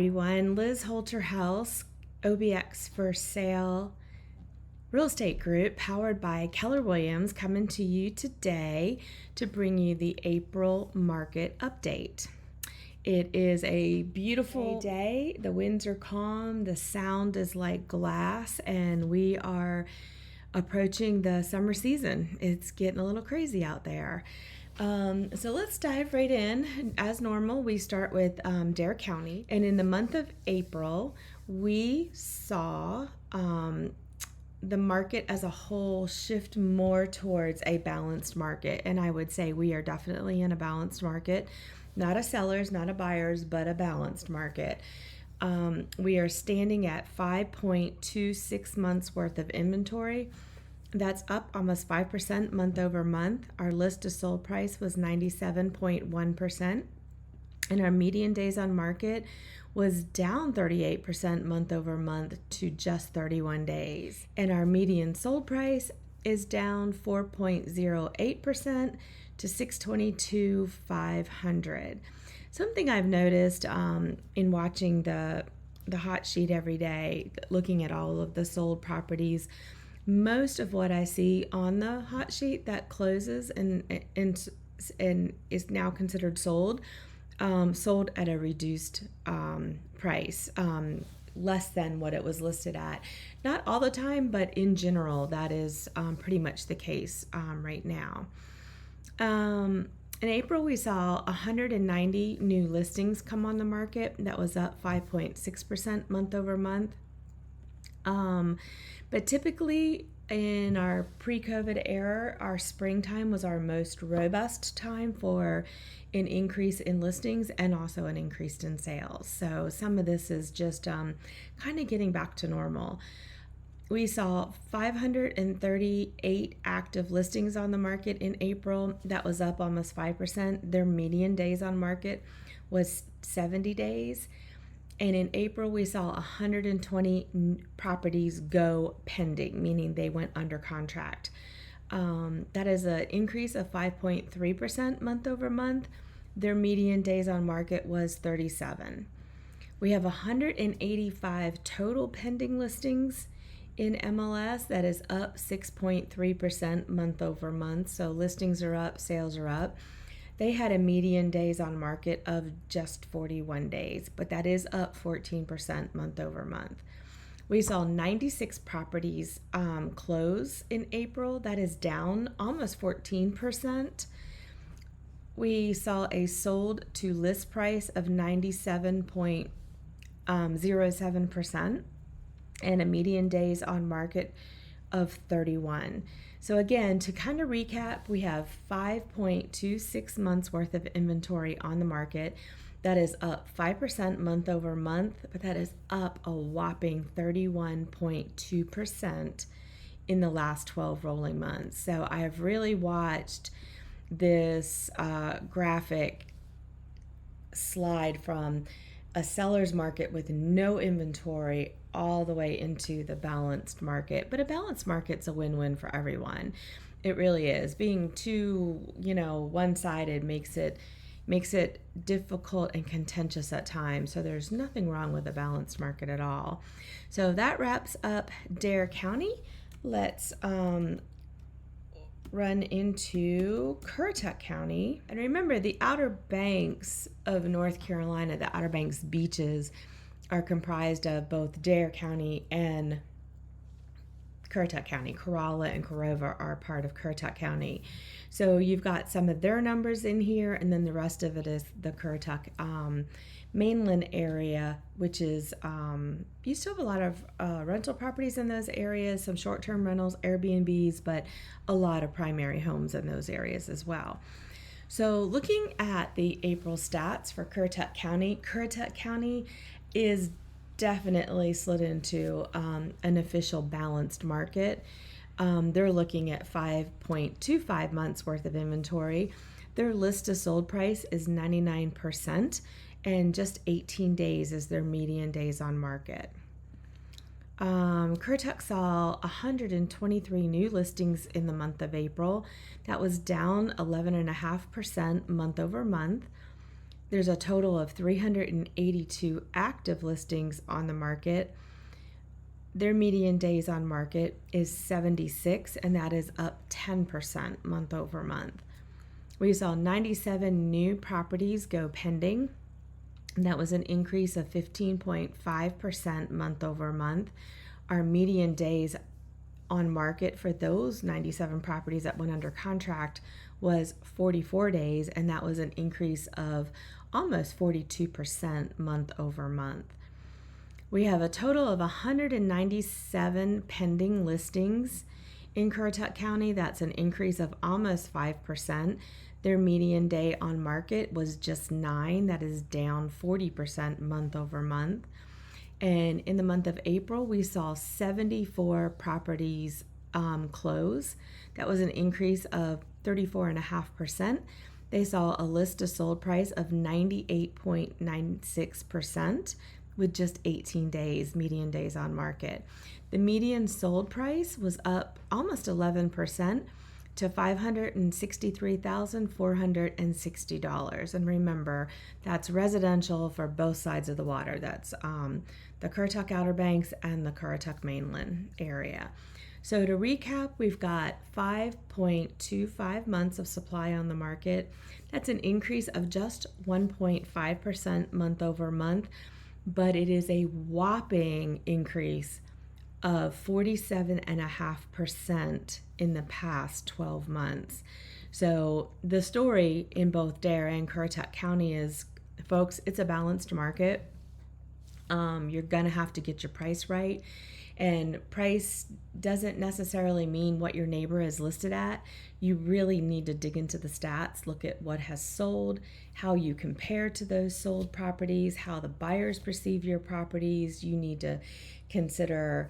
everyone. Liz Holter House, OBX for Sale Real Estate Group, powered by Keller Williams, coming to you today to bring you the April market update. It is a beautiful day. The winds are calm, the sound is like glass, and we are approaching the summer season. It's getting a little crazy out there. So let's dive right in. As normal, we start with Dare County. And in the month of April, we saw the market as a whole shift more towards a balanced market. And I would say we are definitely in a balanced market. Not a seller's, not a buyer's, but a balanced market. We are standing at 5.26 months worth of inventory. That's up almost 5% month over month. Our list to sold price was 97.1%, and our median days on market was down 38% month over month to just 31 days. And our median sold price is down 4.08% to $622,500. Something I've noticed in watching the hot sheet every day, looking at all of the sold properties, most of what I see on the hot sheet that closes and is now considered sold, sold at a reduced price, less than what it was listed at. Not all the time, but in general, that is pretty much the case right now. In April, we saw 190 new listings come on the market. That was up 5.6% month over month. But typically in our pre-COVID era, our springtime was our most robust time for an increase in listings and also an increase in sales. So some of this is just kind of getting back to normal. We saw 538 active listings on the market in April. That was up almost 5%. Their median days on market was 70 days. And in April, we saw 120 properties go pending, meaning they went under contract. That is an increase of 5.3% month over month. Their median days on market was 37. We have 185 total pending listings in MLS. That is up 6.3% month over month. So listings are up, sales are up. They had a median days on market of just 41 days, but that is up 14% month over month. We saw 96 properties close in April. That is down almost 14%. We saw a sold to list price of 97.07% and a median days on market of 31. So again, to kind of recap, we have 5.26 months worth of inventory on the market. That is up 5% month over month, but that is up a whopping 31.2% in the last 12 rolling months. So I have really watched this graphic slide from a seller's market with no inventory all the way into the balanced market. But a balanced market's a win-win for everyone. It really is. Being too, one-sided makes it difficult and contentious at times. So there's nothing wrong with a balanced market at all. So that wraps up Dare County. Let's run into Currituck County. And remember, the Outer Banks of North Carolina, the Outer Banks beaches, are comprised of both Dare County and Currituck County. Corolla and Corova are part of Currituck County. So you've got some of their numbers in here, and then the rest of it is the Currituck mainland area, which is, you still have a lot of rental properties in those areas, some short-term rentals, Airbnbs, but a lot of primary homes in those areas as well. So looking at the April stats for Currituck County is definitely slid into an official balanced market. They're looking at 5.25 months worth of inventory. Their list to sold price is 99%, and just 18 days is their median days on market. Currituck saw 123 new listings in the month of April. That was down 11.5% month over month. There's a total of 382 active listings on the market. Their median days on market is 76, and that is up 10% month over month. We saw 97 new properties go pending, and that was an increase of 15.5% month over month. Our median days on market for those 97 properties that went under contract was 44 days, and that was an increase of almost 42% month over month. We have a total of 197 pending listings in Currituck County. That's an increase of almost 5%. Their median day on market was just 9. That is down 40% month over month. And in the month of April, we saw 74 properties close. That was an increase of 34.5%. They saw a list to sold price of 98.96% with just 18 days, median days on market. The median sold price was up almost 11% to $563,460. And remember, that's residential for both sides of the water. That's the Currituck Outer Banks and the Currituck Mainland area. So to recap, we've got 5.25 months of supply on the market. That's an increase of just 1.5% month over month, but it is a whopping increase of 47.5% in the past 12 months. So the story in both Dare and Currituck County is, folks, it's a balanced market. You're going to have to get your price right. And price doesn't necessarily mean what your neighbor is listed at. You really need to dig into the stats, look at what has sold, how you compare to those sold properties, how the buyers perceive your properties. You need to consider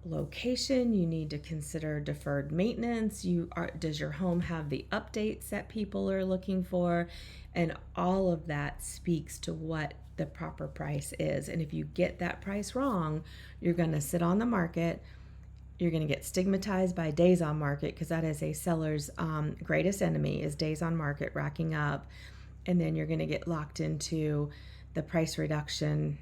location. You need to consider deferred maintenance. Does your home have the updates that people are looking for? And all of that speaks to what the proper price is. And if you get that price wrong, you're going to sit on the market. You're going to get stigmatized by days on market, because that is a seller's greatest enemy, is days on market racking up. And then you're going to get locked into the price reduction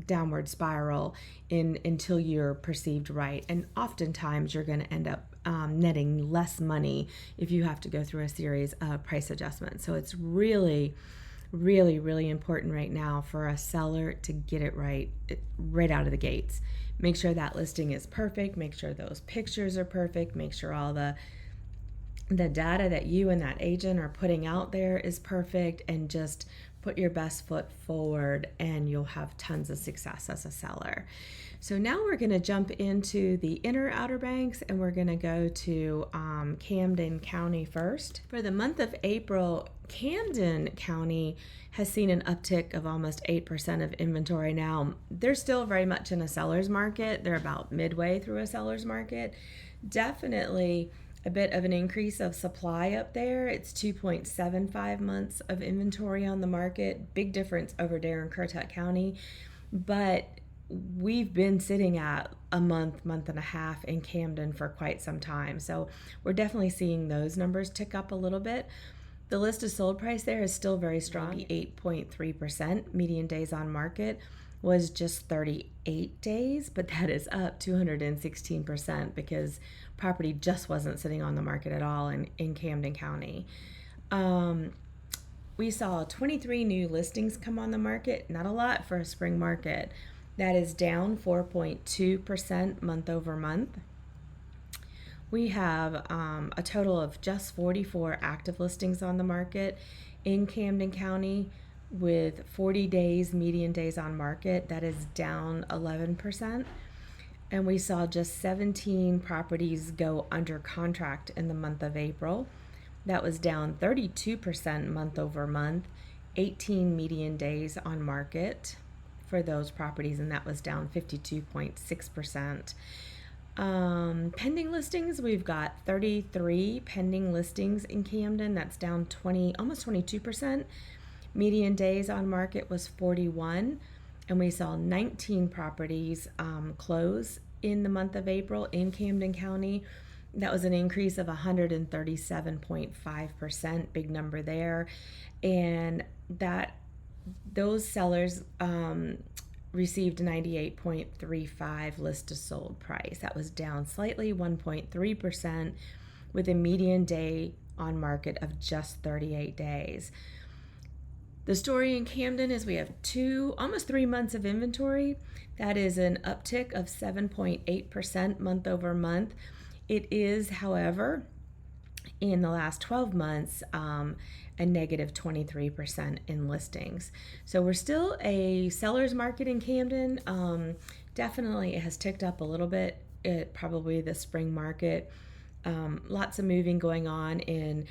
downward spiral until you're perceived right. And oftentimes you're going to end up netting less money if you have to go through a series of price adjustments. So it's really, really, really important right now for a seller to get it right out of the gates. Make sure that listing is perfect. Make sure those pictures are perfect. Make sure all the data that you and that agent are putting out there is perfect, and just put your best foot forward, and you'll have tons of success as a seller. So now we're going to jump into the inner Outer Banks, and we're going to go to Camden County first. For the month of April, Camden County has seen an uptick of almost 8% of inventory. Now, they're still very much in a seller's market. They're about midway through a seller's market. Definitely a bit of an increase of supply up there. It's 2.75 months of inventory on the market. Big difference over there in Currituck County. But we've been sitting at a month and a half in Camden for quite some time. So we're definitely seeing those numbers tick up a little bit. The list of sold price there is still very strong, 8.3%. Median days on market was just 38 days, but that is up 216% because property just wasn't sitting on the market at all in Camden County. We saw 23 new listings come on the market, not a lot for a spring market. That is down 4.2% month over month. We have a total of just 44 active listings on the market in Camden County with 40 days median days on market. That is down 11%. And we saw just 17 properties go under contract in the month of April. That was down 32% month over month, 18 median days on market for those properties, and that was down 52.6%. Pending listings, we've got 33 pending listings in Camden. That's down almost 22%. Median days on market was 41, and we saw 19 properties close in the month of April in Camden County. That was an increase of 137.5%, big number there. And those sellers received 98.35 list to sold price. That was down slightly, 1.3%, with a median day on market of just 38 days. The story in Camden is we have almost 3 months of inventory. That is an uptick of 7.8% month over month. It is, however, in the last 12 months, a negative 23% in listings. So we're still a seller's market in Camden. Definitely it has ticked up a little bit. Probably the spring market. Lots of moving going on in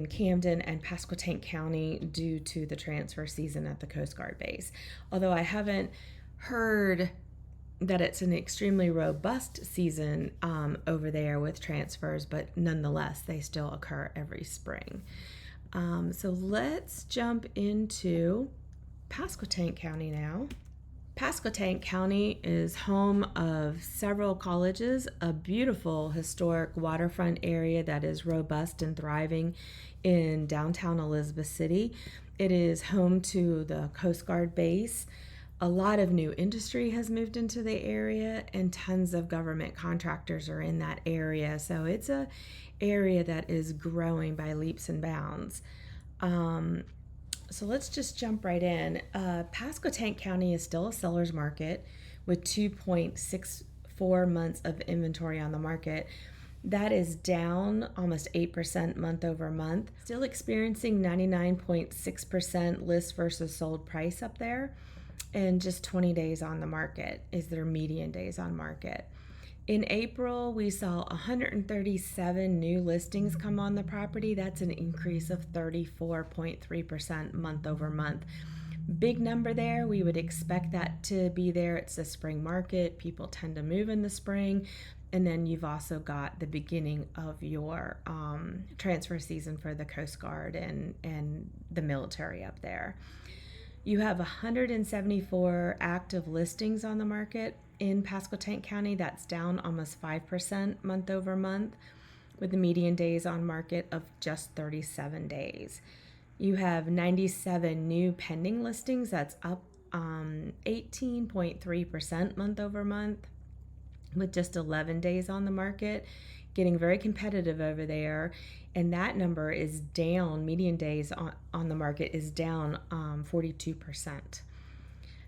Camden and Pasquotank County due to the transfer season at the Coast Guard base. Although I haven't heard that it's an extremely robust season over there with transfers, but nonetheless, they still occur every spring. So let's jump into Pasquotank County now. Pasquotank County is home of several colleges, a beautiful historic waterfront area that is robust and thriving in downtown Elizabeth City. It is home to the Coast Guard base. A lot of new industry has moved into the area, and tons of government contractors are in that area. So it's an area that is growing by leaps and bounds. So let's just jump right in. Pasquotank County is still a seller's market with 2.64 months of inventory on the market. That is down almost 8% month over month. Still experiencing 99.6% list versus sold price up there. And just 20 days on the market is their median days on market. In April, we saw 137 new listings come on the property. That's an increase of 34.3% month over month. Big number there. We would expect that to be there. It's the spring market. People tend to move in the spring. And then you've also got the beginning of your transfer season for the Coast Guard and the military up there. You have 174 active listings on the market in Pasquotank County. That's down almost 5% month over month, with the median days on market of just 37 days. You have 97 new pending listings. That's up 18.3% month over month, with just 11 days on the market. Getting very competitive over there. And that number is down, median days on the market is down 42%.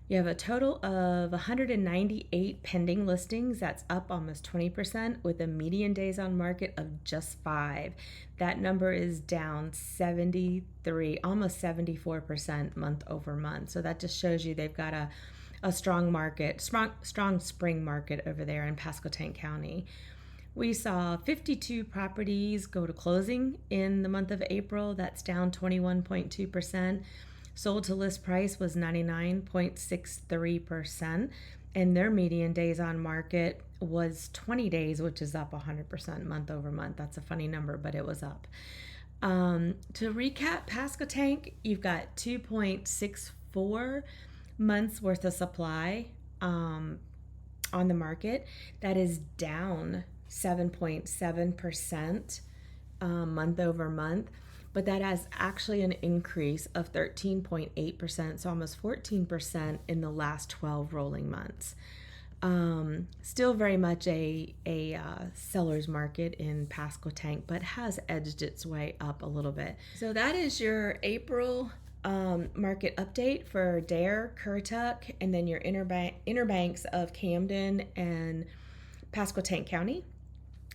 You have a total of 198 pending listings. That's up almost 20%, with a median days on market of just 5. That number is down 73, almost 74% month over month. So that just shows you they've got a strong market, strong spring market over there in Pasquotank County. We saw 52 properties go to closing in the month of April. That's down 21.2%. Sold to list price was 99.63%, and their median days on market was 20 days, which is up 100% month over month. That's a funny number, but it was up. To recap, Pasquotank, you've got 2.64 months worth of supply on the market. That is down 7.7% month over month, but that has actually an increase of 13.8%, so almost 14% in the last 12 rolling months. Still very much a seller's market in Pasquotank, but has edged its way up a little bit. So that is your April market update for Dare, Currituck, and then your inner banks of Camden and Pasquotank County.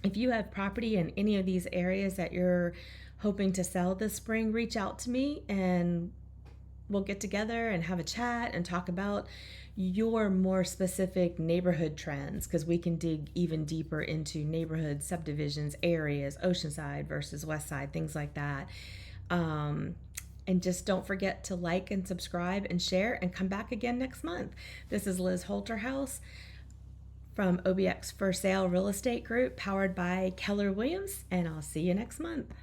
If you have property in any of these areas that you're hoping to sell this spring, reach out to me and we'll get together and have a chat and talk about your more specific neighborhood trends, because we can dig even deeper into neighborhood subdivisions, areas, Oceanside versus Westside, things like that. And just don't forget to like and subscribe and share, and come back again next month. This is Liz Holterhouse from OBX For Sale Real Estate Group, powered by Keller Williams, and I'll see you next month.